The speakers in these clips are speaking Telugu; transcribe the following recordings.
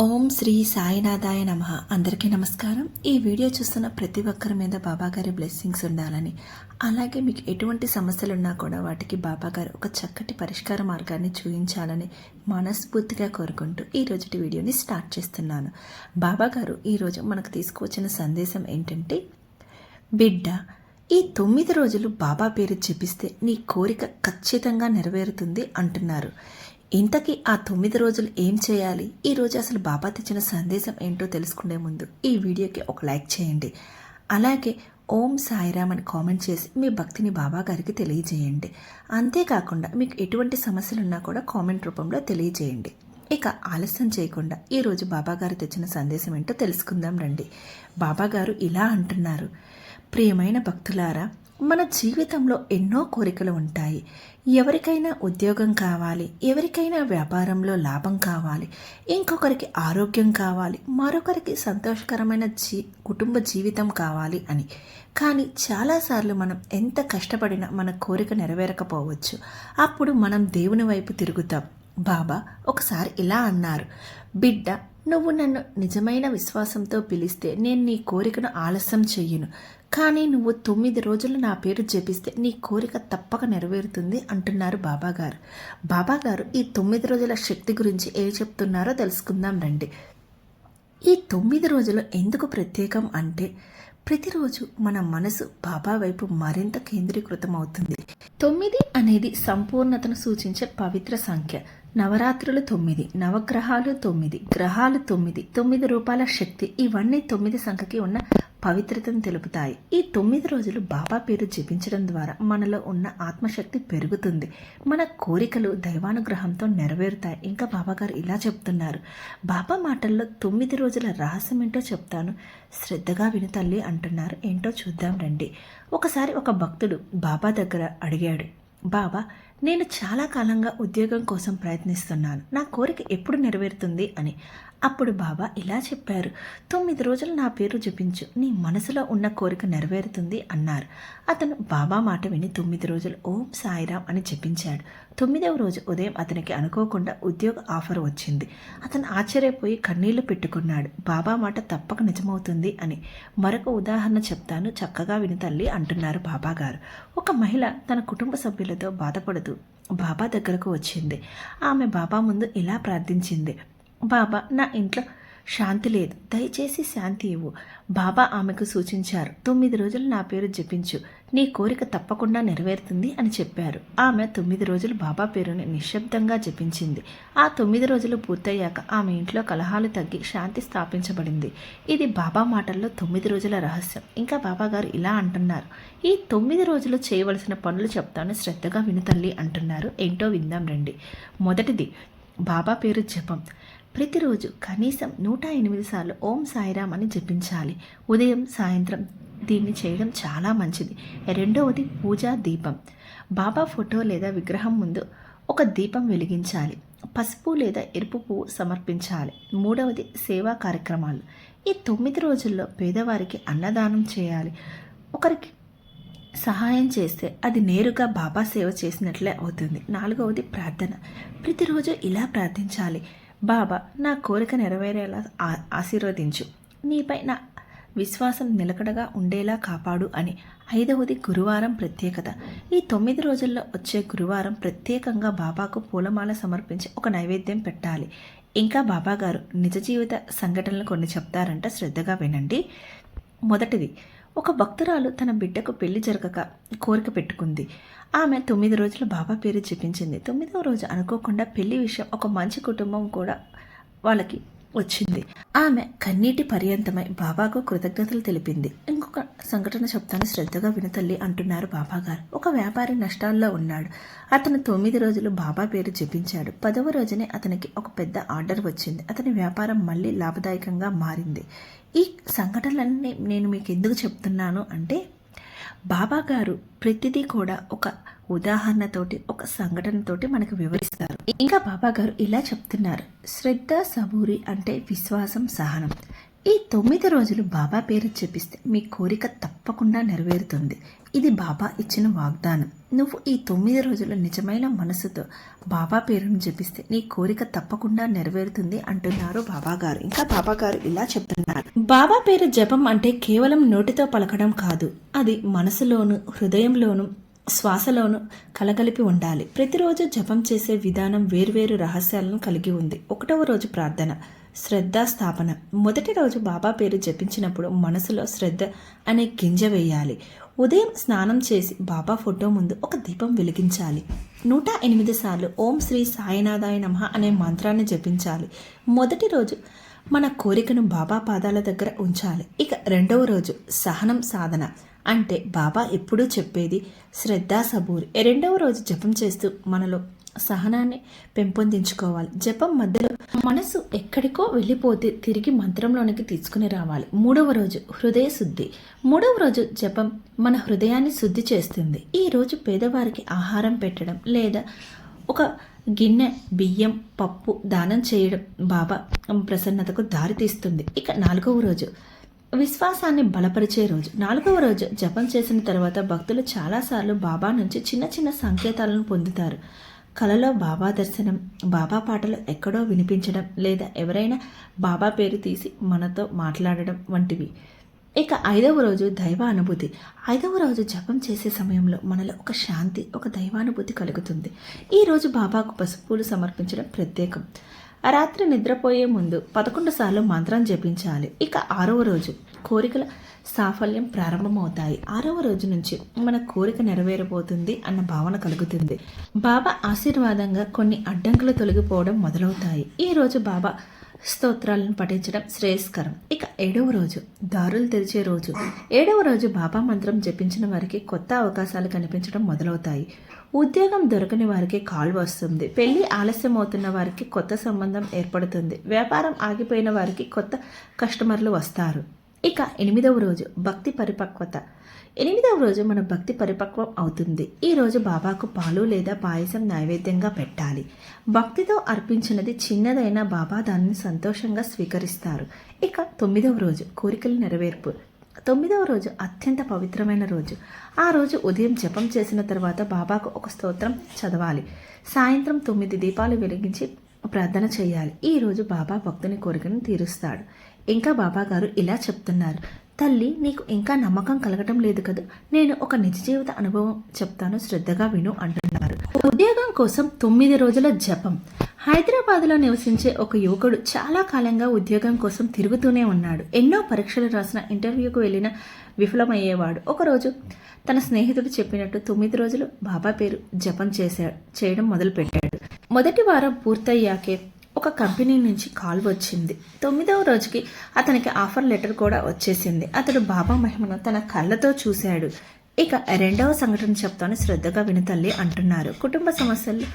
ఓం శ్రీ సాయినాథాయ నమః. అందరికీ నమస్కారం. ఈ వీడియో చూస్తున్న ప్రతి ఒక్కరి మీద బాబాగారి బ్లెస్సింగ్స్ ఉండాలని, అలాగే మీకు ఎటువంటి సమస్యలు ఉన్నా కూడా వాటికి బాబాగారు ఒక చక్కటి పరిష్కార మార్గాన్ని చూపించాలని మనస్ఫూర్తిగా కోరుకుంటూ ఈ రోజుటి వీడియోని స్టార్ట్ చేస్తున్నాను. బాబాగారు ఈరోజు మనకు తీసుకువచ్చిన సందేశం ఏంటంటే, బిడ్డ, ఈ 9 రోజులు బాబా పేరు జపిస్తే నీ కోరిక ఖచ్చితంగా నెరవేరుతుంది అంటున్నారు. ఇంతకీ ఆ 9 రోజులు ఏం చేయాలి? ఈరోజు అసలు బాబా తెచ్చిన సందేశం ఏంటో తెలుసుకునే ముందు ఈ వీడియోకి ఒక లైక్ చేయండి. అలాగే ఓం సాయిరామ్ అని కామెంట్ చేసి మీ భక్తిని బాబా గారికి తెలియజేయండి. అంతేకాకుండా మీకు ఎటువంటి సమస్యలు ఉన్నా కూడా కామెంట్ రూపంలో తెలియజేయండి. ఇక ఆలస్యం చేయకుండా ఈరోజు బాబాగారు తెచ్చిన సందేశం ఏంటో తెలుసుకుందాం రండి. బాబాగారు ఇలా అంటున్నారు, ప్రియమైన భక్తులారా, మన జీవితంలో ఎన్నో కోరికలు ఉంటాయి. ఎవరికైనా ఉద్యోగం కావాలి, ఎవరికైనా వ్యాపారంలో లాభం కావాలి, ఇంకొకరికి ఆరోగ్యం కావాలి, మరొకరికి సంతోషకరమైన కుటుంబ జీవితం కావాలి అని. కానీ చాలాసార్లు మనం ఎంత కష్టపడినా మన కోరిక నెరవేరకపోవచ్చు. అప్పుడు మనం దేవుని వైపు తిరుగుతాం. బాబా ఒకసారి ఇలా అన్నారు, బిడ్డ, నువ్వు నన్ను నిజమైన విశ్వాసంతో పిలిస్తే నేను నీ కోరికను ఆలస్యం చెయ్యను. కానీ నువ్వు 9 రోజులు నా పేరు జపిస్తే నీ కోరిక తప్పక నెరవేరుతుంది అంటున్నారు బాబాగారు. బాబాగారు ఈ 9 రోజుల శక్తి గురించి ఏం చెప్తున్నారో తెలుసుకుందాం రండి. ఈ 9 రోజులు ఎందుకు ప్రత్యేకం అంటే, ప్రతిరోజు మన మనసు బాబా వైపు మరింత కేంద్రీకృతం అవుతుంది. 9 అనేది సంపూర్ణతను సూచించే పవిత్ర సంఖ్య. నవరాత్రులు 9, నవగ్రహాలు 9, గ్రహాలు 9, 9 రూపాయల శక్తి, ఇవన్నీ 9 సంఖ్యకి ఉన్న పవిత్రతను తెలుపుతాయి. ఈ 9 రోజులు బాబా పేరు జపించడం ద్వారా మనలో ఉన్న ఆత్మశక్తి పెరుగుతుంది. మన కోరికలు దైవానుగ్రహంతో నెరవేరుతాయి. ఇంకా బాబాగారు ఇలా చెప్తున్నారు, బాబా మాటల్లో 9 రోజుల రహస్యం ఏంటో చెప్తాను, శ్రద్ధగా విను తల్లి అంటున్నారు. ఏంటో చూద్దాం రండి. ఒకసారి ఒక భక్తుడు బాబా దగ్గర అడిగాడు, బాబా, నేను చాలా కాలంగా ఉద్యోగం కోసం ప్రయత్నిస్తున్నాను, నా కోరిక ఎప్పుడు నెరవేరుతుంది అని. అప్పుడు బాబా ఇలా చెప్పారు, 9 రోజులు నా పేరు జపించు, నీ మనసులో ఉన్న కోరిక నెరవేరుతుంది అన్నారు. అతను బాబా మాట విని 9 రోజులు ఓం సాయిరామ్ అని జపించాడు. 9వ రోజు ఉదయం అతనికి అనుకోకుండా ఉద్యోగ ఆఫర్ వచ్చింది. అతను ఆశ్చర్యపోయి కన్నీళ్లు పెట్టుకున్నాడు. బాబా మాట తప్పక నిజమవుతుంది అని. మరొక ఉదాహరణ చెప్తాను, చక్కగా విని తల్లి అంటున్నారు బాబాగారు. ఒక మహిళ తన కుటుంబ సభ్యులతో బాధపడుతూ బాబా దగ్గరకు వచ్చింది. ఆమె బాబా ముందు ఇలా ప్రార్థించింది, బాబా, నా ఇంట్లో శాంతి లేదు, దయచేసి శాంతి ఇవ్వు. బాబా ఆమెకు సూచించారు, 9 రోజులు నా పేరు జపించు, నీ కోరిక తప్పకుండా నెరవేరుతుంది అని చెప్పారు. ఆమె 9 రోజులు బాబా పేరుని నిశ్శబ్దంగా జపించింది. ఆ 9 రోజులు పూర్తయ్యాక ఆమె ఇంట్లో కలహాలు తగ్గి శాంతి స్థాపించబడింది. ఇది బాబా మాటల్లో 9 రోజుల రహస్యం. ఇంకా బాబాగారు ఇలా అంటున్నారు, ఈ 9 రోజులు చేయవలసిన పనులు చెప్తాను, శ్రద్ధగా విను తల్లి అంటున్నారు. ఏంటో విందాం రండి. మొదటిది, బాబా పేరు జపం. ప్రతిరోజు కనీసం 108 సార్లు ఓం సాయిరామ్ అని జపించాలి. ఉదయం సాయంత్రం దీన్ని చేయడం చాలా మంచిది. రెండవది, పూజా దీపం. బాబా ఫోటో లేదా విగ్రహం ముందు ఒక దీపం వెలిగించాలి. పసుపు లేదా ఎరుపు పువ్వు సమర్పించాలి. మూడవది, సేవా కార్యక్రమాలు. ఈ 9 రోజుల్లో పేదవారికి అన్నదానం చేయాలి. ఒకరికి సహాయం చేస్తే అది నేరుగా బాబా సేవ చేసినట్లే అవుతుంది. నాలుగవది, ప్రార్థన. ప్రతిరోజు ఇలా ప్రార్థించాలి, బాబా, నా కోరిక నెరవేరేలా ఆశీర్వదించు, నీపై నా విశ్వాసం నిలకడగా ఉండేలా కాపాడు అని. ఐదవది, గురువారం ప్రత్యేకత. ఈ 9 రోజుల్లో వచ్చే గురువారం ప్రత్యేకంగా బాబాకు పూలమాల సమర్పించి ఒక నైవేద్యం పెట్టాలి. ఇంకా బాబాగారు నిజ జీవిత సంఘటనలు కొన్ని చెప్తారంట, శ్రద్ధగా వినండి. మొదటిది, ఒక భక్తురాలు తన బిడ్డకు పెళ్లి జరగక కోరిక పెట్టుకుంది. ఆమె 9 రోజులు బాబా పేరు జపించింది. 9వ రోజు అనుకోకుండా పెళ్లి విషయం ఒక మంచి కుటుంబం కూడా వాళ్ళకి వచ్చింది. ఆమె కన్నీటి పర్యంతమై బాబాకు కృతజ్ఞతలు తెలిపింది. ఇంకొక సంఘటన చెప్తాను, శ్రద్ధగా వినతల్లి అంటున్నారు బాబాగారు. ఒక వ్యాపారి నష్టాల్లో ఉన్నాడు. అతను 9 రోజులు బాబా పేరు జపించాడు. 10వ రోజునే అతనికి ఒక పెద్ద ఆర్డర్ వచ్చింది. అతని వ్యాపారం మళ్ళీ లాభదాయకంగా మారింది. ఈ సంఘటనలన్నీ నేను మీకు ఎందుకు చెప్తున్నాను అంటే, బాబాగారు ప్రతిదీ కూడా ఒక ఉదాహరణతోటి, ఒక సంఘటనతోటి మనకు వివరిస్తారు. ఇంకా బాబాగారు ఇలా చెప్తున్నారు, శ్రద్ధ సబూరి అంటే విశ్వాసం, సహనం. ఈ 9 రోజులు బాబా పేరు జపిస్తే మీ కోరిక తప్పకుండా నెరవేరుతుంది. ఇది బాబా ఇచ్చిన వాగ్దానం. నువ్వు ఈ 9 రోజులు నిజమైన మనసుతో బాబా పేరును జపిస్తే నీ కోరిక తప్పకుండా నెరవేరుతుంది అంటున్నారు బాబా గారు. ఇంకా బాబా గారు ఇలా చెప్తున్నారు, బాబా పేరు జపం అంటే కేవలం నోటితో పలకడం కాదు, అది మనసులోను హృదయంలోను శ్వాసలోను కలగలిపి ఉండాలి. ప్రతిరోజు జపం చేసే విధానం వేర్వేరు రహస్యాలను కలిగి ఉంది. 1వ రోజు ప్రార్థన, శ్రద్ధ స్థాపన. మొదటి రోజు బాబా పేరు జపించినప్పుడు మనసులో శ్రద్ధ అనే గింజ వేయాలి. ఉదయం స్నానం చేసి బాబా ఫోటో ముందు ఒక దీపం వెలిగించాలి. 108 సార్లు ఓం శ్రీ సాయినాథాయ నమః అనే మంత్రాన్ని జపించాలి. మొదటి రోజు మన కోరికను బాబా పాదాల దగ్గర ఉంచాలి. ఇక 2వ రోజు సహనం సాధన, అంటే బాబా ఎప్పుడూ చెప్పేది శ్రద్ధ సబూరి. 2వ రోజు జపం చేస్తూ మనలో సహనాన్ని పెంపొందించుకోవాలి. జపం మధ్యలో మనసు ఎక్కడికో వెళ్ళిపోతే తిరిగి మంత్రంలోనికి తీసుకుని రావాలి. 3వ రోజు హృదయ శుద్ధి. 3వ రోజు జపం మన హృదయాన్ని శుద్ధి చేస్తుంది. ఈ రోజు పేదవారికి ఆహారం పెట్టడం లేదా ఒక గిన్నె బియ్యం పప్పు దానం చేయడం బాబా ప్రసన్నతకు దారితీస్తుంది. ఇక 4వ రోజు విశ్వాసాన్ని బలపరిచే రోజు. 4వ రోజు జపం చేసిన తర్వాత భక్తులు చాలాసార్లు బాబా నుంచి చిన్న చిన్న సంకేతాలను పొందుతారు. కలలో బాబా దర్శనం, బాబా పాటలు ఎక్కడో వినిపించడం లేదా ఎవరైనా బాబా పేరు తీసి మనతో మాట్లాడడం వంటివి. ఇక 5వ రోజు దైవ అనుభూతి. 5వ రోజు జపం చేసే సమయంలో మనలో ఒక శాంతి, ఒక దైవానుభూతి కలుగుతుంది. ఈ రోజు బాబాకు పసుపులు సమర్పించడం ప్రత్యేకం. రాత్రి నిద్రపోయే ముందు 11 సార్లు మంత్రం జపించాలి. ఇక 6వ రోజు కోరికల సాఫల్యం ప్రారంభమవుతాయి. 6వ రోజు నుంచి మన కోరిక నెరవేరబోతుంది అన్న భావన కలుగుతుంది. బాబా ఆశీర్వాదంగా కొన్ని అడ్డంకులు తొలగిపోవడం మొదలవుతాయి. ఈ రోజు బాబా స్తోత్రాలను పఠించడం శ్రేయస్కరం. ఇక 7వ రోజు దారులు తెరిచే రోజు. 7వ రోజు బాబా మంత్రం జపించిన వారికి కొత్త అవకాశాలు కనిపించడం మొదలవుతాయి. ఉద్యోగం దొరకని వారికి కాల్ వస్తుంది. పెళ్లి ఆలస్యం అవుతున్న వారికి కొత్త సంబంధం ఏర్పడుతుంది. వ్యాపారం ఆగిపోయిన వారికి కొత్త కస్టమర్లు వస్తారు. ఇక 8వ రోజు భక్తి పరిపక్వత. 8వ రోజు మన భక్తి పరిపక్వం అవుతుంది. ఈ రోజు బాబాకు పాలు లేదా పాయసం నైవేద్యంగా పెట్టాలి. భక్తితో అర్పించినది చిన్నదైనా బాబా దానిని సంతోషంగా స్వీకరిస్తారు. ఇక 9వ రోజు కోరికల నెరవేర్పు. 9వ రోజు అత్యంత పవిత్రమైన రోజు. ఆ రోజు ఉదయం జపం చేసిన తర్వాత బాబాకు ఒక స్తోత్రం చదవాలి. సాయంత్రం 9 దీపాలు వెలిగించి ప్రార్థన చేయాలి. ఈ రోజు బాబా భక్తుని కోరికను తీరుస్తాడు. ఇంకా బాబా గారు ఇలా చెప్తున్నారు, తల్లి నీకు ఇంకా నమ్మకం కలగటం లేదు కదా, నేను ఒక నిజ జీవిత అనుభవం చెప్తాను, శ్రద్ధగా విను అంటున్నారు. ఉద్యోగం కోసం 9 రోజుల జపం. హైదరాబాద్లో నివసించే ఒక యువకుడు చాలా కాలంగా ఉద్యోగం కోసం తిరుగుతూనే ఉన్నాడు. ఎన్నో పరీక్షలు రాసిన, ఇంటర్వ్యూకు వెళ్ళిన విఫలమయ్యేవాడు. ఒకరోజు తన స్నేహితుడు చెప్పినట్టు 9 రోజులు బాబా పేరు జపం చేయడం మొదలుపెట్టాడు. మొదటి వారం పూర్తయ్యాకే ఒక కంపెనీ నుంచి కాల్ వచ్చింది. 9వ రోజుకి అతనికి ఆఫర్ లెటర్ కూడా వచ్చేసింది. అతడు బాబా మహిమను తన కళ్ళతో చూశాడు. ఇక 2వ సంఘటన చెప్తాను, శ్రద్ధగా విను తల్లి అంటున్నారు. కుటుంబ సమస్యలు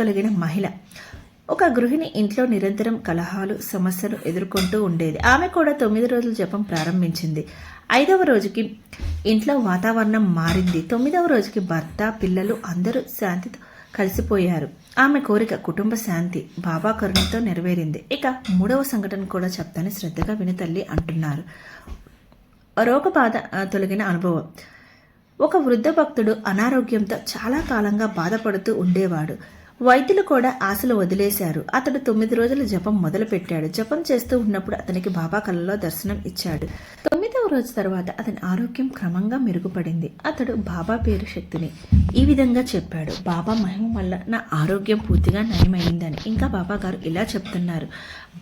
తొలగిన మహిళ. ఒక గృహిణి ఇంట్లో నిరంతరం కలహాలు సమస్యలు ఎదుర్కొంటూ ఉండేది. ఆమె కూడా 9 రోజుల జపం ప్రారంభించింది. 5వ రోజుకి ఇంట్లో వాతావరణం మారింది. 9వ రోజుకి భర్త పిల్లలు అందరూ శాంతితో కలిసిపోయారు. ఆమె కోరిక కుటుంబ శాంతి బాబా కరుణతో నెరవేరింది. ఇక 3వ సంఘటన కూడా చెప్తాను, శ్రద్ధగా విను తల్లి అంటున్నారు. రోగబాధ తొలగిన అనుభవం. ఒక వృద్ధ భక్తుడు అనారోగ్యంతో చాలా కాలంగా బాధపడుతూ ఉండేవాడు. వైద్యులు కూడా ఆశలు వదిలేశారు. అతడు 9 రోజుల జపం మొదలుపెట్టాడు. జపం చేస్తూ ఉన్నప్పుడు అతనికి బాబా కలలో దర్శనం ఇచ్చాడు. 9వ రోజు తర్వాత అతని ఆరోగ్యం క్రమంగా మెరుగుపడింది. అతడు బాబా పేరు శక్తిని ఈ విధంగా చెప్పాడు, బాబా మహిమ వల్ల నా ఆరోగ్యం పూర్తిగా నయమైందని. ఇంకా బాబా గారు ఇలా చెప్తున్నారు,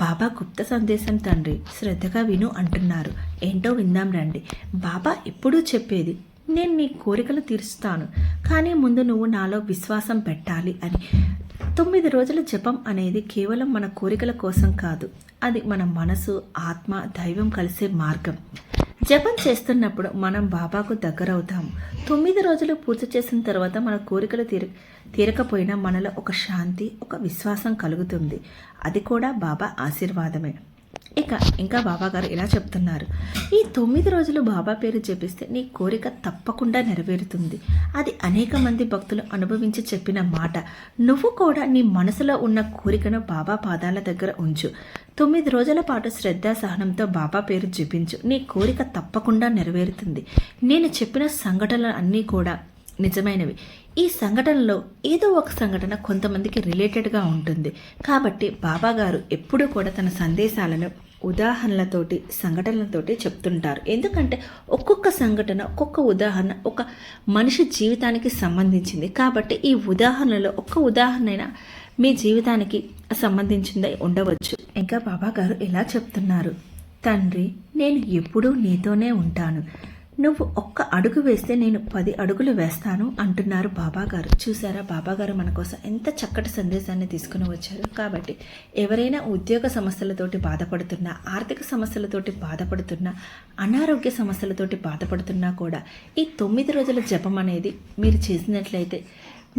బాబా గుప్త సందేశం తండ్రి, శ్రద్ధగా విను అంటున్నారు. ఏంటో విందాం రండి. బాబా ఎప్పుడూ చెప్పేది, నేను నీ కోరికలు తీరుస్తాను, కానీ ముందు నువ్వు నాలో విశ్వాసం పెట్టాలి అని. 9 రోజుల జపం అనేది కేవలం మన కోరికల కోసం కాదు, అది మన మనసు ఆత్మ దైవం కలిసే మార్గం. జపం చేస్తున్నప్పుడు మనం బాబాకు దగ్గరవుతాము. 9 రోజులు పూర్తి చేసిన తర్వాత మన కోరికలు తీరకపోయినా మనలో ఒక శాంతి, ఒక విశ్వాసం కలుగుతుంది. అది కూడా బాబా ఆశీర్వాదమే. ఇంకా బాబా గారు ఇలా చెప్తున్నారు, ఈ 9 రోజులు బాబా పేరు జపిస్తే నీ కోరిక తప్పకుండా నెరవేరుతుంది. అది అనేక మంది భక్తులు అనుభవించి చెప్పిన మాట. నువ్వు కూడా నీ మనసులో ఉన్న కోరికను బాబా పాదాల దగ్గర ఉంచు. 9 రోజుల పాటు శ్రద్ధ సహనంతో బాబా పేరు జపించు. నీ కోరిక తప్పకుండా నెరవేరుతుంది. నేను చెప్పిన సంఘటనలు అన్నీ కూడా నిజమైనవి. ఈ సంఘటనలో ఏదో ఒక సంఘటన కొంతమందికి రిలేటెడ్గా ఉంటుంది. కాబట్టి బాబా గారు ఎప్పుడూ కూడా తన సందేశాలను ఉదాహరణలతోటి సంఘటనలతోటి చెప్తుంటారు. ఎందుకంటే ఒక్కొక్క సంఘటన ఒక్కొక్క ఉదాహరణ ఒక మనిషి జీవితానికి సంబంధించింది. కాబట్టి ఈ ఉదాహరణలో ఒక్క ఉదాహరణ మీ జీవితానికి సంబంధించిందై ఉండవచ్చు. ఇంకా బాబా గారు ఇలా చెప్తున్నారు, తండ్రి నేను ఎప్పుడూ నీతోనే ఉంటాను. నువ్వు ఒక్క అడుగు వేస్తే నేను 10 అడుగులు వేస్తాను అంటున్నారు బాబా గారు. చూసారా బాబా గారు మన కోసం ఎంత చక్కటి సందేశాన్ని తీసుకుని వచ్చారు. కాబట్టి ఎవరైనా ఉద్యోగ సమస్యలతోటి బాధపడుతున్నా, ఆర్థిక సమస్యలతోటి బాధపడుతున్నా, అనారోగ్య సమస్యలతోటి బాధపడుతున్నా కూడా ఈ 9 రోజుల జపం అనేది మీరు చేసినట్లయితే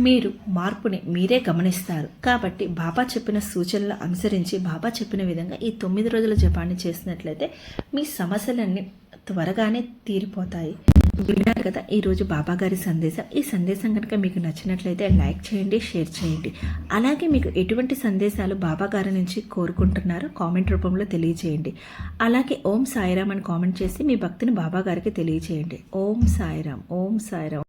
మీరు మార్పుని మీరే గమనిస్తారు. కాబట్టి బాబా చెప్పిన సూచనలు అనుసరించి బాబా చెప్పిన విధంగా ఈ 9 రోజుల జపాన్ని చేసినట్లయితే మీ సమస్యలన్నీ త్వరగానే తీరిపోతాయి. విన్నారు కదా ఈరోజు బాబా గారి సందేశం. ఈ సందేశం కనుక మీకు నచ్చినట్లయితే లైక్ చేయండి, షేర్ చేయండి. అలాగే మీకు ఎటువంటి సందేశాలు బాబా గారి నుంచి కోరుకుంటున్నారో కామెంట్ రూపంలో తెలియచేయండి. అలాగే ఓం సాయిరామ్ అని కామెంట్ చేసి మీ భక్తిని బాబా గారికి తెలియచేయండి. ఓం సాయిరామ్, ఓం సాయిరామ్.